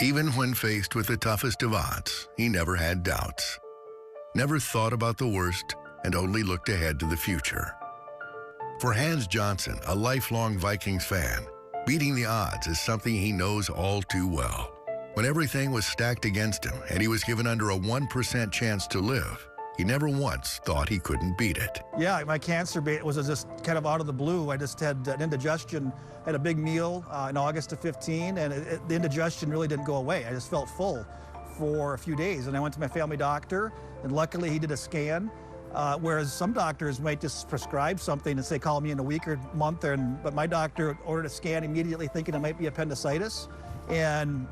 Even when faced with the toughest of odds, he never had doubts. Never thought about the worst and only looked ahead to the future. For Hans Johnson, a lifelong Vikings fan, beating the odds is something he knows all too well. When everything was stacked against him and he was given under a 1% chance to live, he never once thought he couldn't beat it. Yeah, my cancer was just kind of out of the blue. I just had an indigestion, had a big meal in August of 15, and the indigestion really didn't go away. I just felt full for a few days, and I went to my family doctor, and luckily he did a scan, whereas some doctors might just prescribe something and say, call me in a week or month, but my doctor ordered a scan immediately thinking it might be appendicitis. And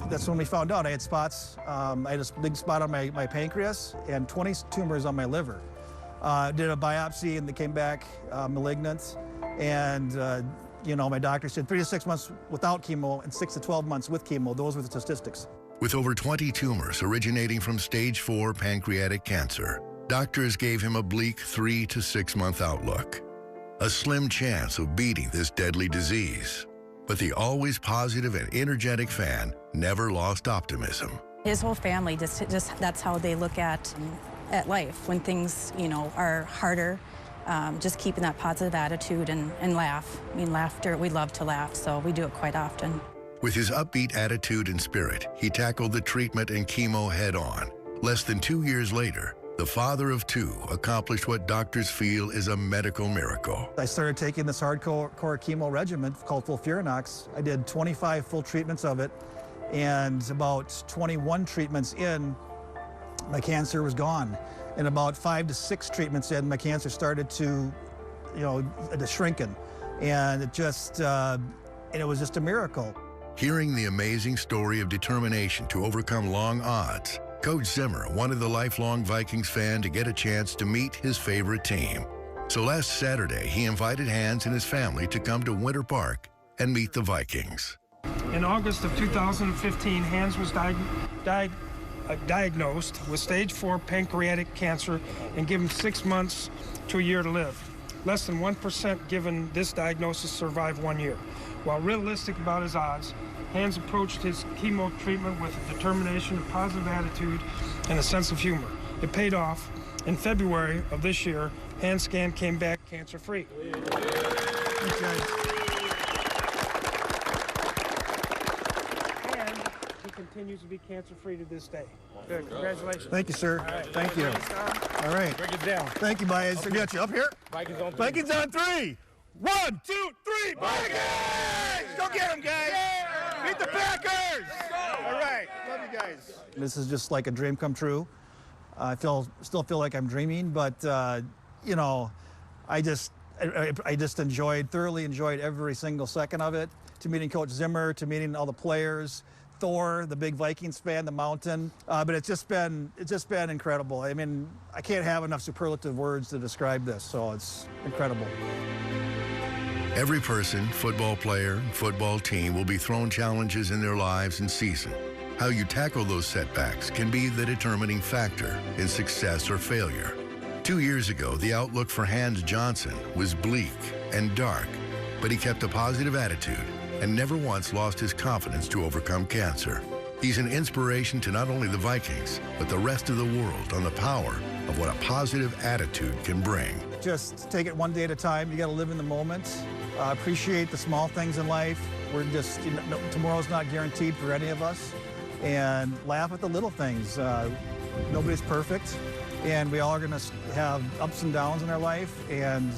that's when we found out I had spots. I had a big spot on my pancreas and 20 tumors on my liver. Did a biopsy and they came back malignant. And, my doctor said 3 to 6 months without chemo and 6 to 12 months with chemo. Those were the statistics. With over 20 tumors originating from stage 4 pancreatic cancer, doctors gave him a bleak 3 to 6 month outlook. A slim chance of beating this deadly disease. But the always positive and energetic fan never lost optimism. His whole family, just that's how they look at life when things, are harder. Just keeping that positive attitude and laugh. I mean, laughter, we love to laugh, so we do it quite often. With his upbeat attitude and spirit, he tackled the treatment and chemo head on. Less than 2 years later, the father of 2 accomplished what doctors feel is a medical miracle. I started taking this hardcore chemo regimen called FOLFIRINOX. I did 25 full treatments of it, and about 21 treatments in, my cancer was gone. And about 5 to 6 treatments in, my cancer started to, shrinking. And it was just a miracle. Hearing the amazing story of determination to overcome long odds, Coach Zimmer wanted the lifelong Vikings fan to get a chance to meet his favorite team. So last Saturday, he invited Hans and his family to come to Winter Park and meet the Vikings. In August of 2015, Hans was diagnosed with stage 4 pancreatic cancer and given 6 months to a year to live. Less than 1% given this diagnosis survive 1 year. While realistic about his odds, Hans approached his chemo treatment with a determination, a positive attitude, and a sense of humor. It paid off. In February of this year, Hans' scan came back cancer-free. Thanks, guys. And he continues to be cancer-free to this day. Good. Congratulations. Thank you, sir. All right. Thank you. All right. Break it down. Thank you, boys. We got you up here. Vikings on 3. Vikings on 3. 1, 2, 3. Vikings! Go get them, guys! Beat the Packers! All right. Love you guys. This is just like a dream come true. I still feel like I'm dreaming, but I just thoroughly enjoyed every single second of it. To meeting Coach Zimmer, to meeting all the players, Thor, the big Vikings fan, the Mountain. But it's just been incredible. I mean, I can't have enough superlative words to describe this, so it's incredible. Every person, football player, football team will be thrown challenges in their lives and season. How you tackle those setbacks can be the determining factor in success or failure. 2 years ago, the outlook for Hans Johnson was bleak and dark, but he kept a positive attitude and never once lost his confidence to overcome cancer. He's an inspiration to not only the Vikings, but the rest of the world on the power of what a positive attitude can bring. Just take it one day at a time. You got to live in the moment. Appreciate the small things in life. We're just, tomorrow's not guaranteed for any of us. And laugh at the little things. Nobody's perfect, and we all are going to have ups and downs in our life, and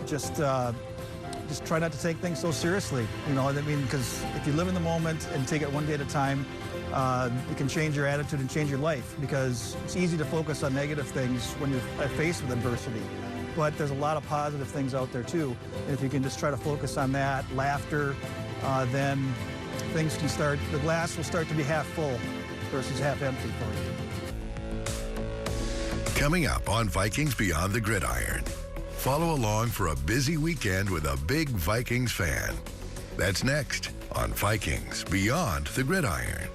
just try not to take things so seriously. Because if you live in the moment and take it one day at a time, you can change your attitude and change your life, because it's easy to focus on negative things when you're faced with adversity. But there's a lot of positive things out there too. And if you can just try to focus on that, laughter, then things can start, the glass will start to be half full versus half empty for you. Coming up on Vikings Beyond the Gridiron. Follow along for a busy weekend with a big Vikings fan. That's next on Vikings Beyond the Gridiron.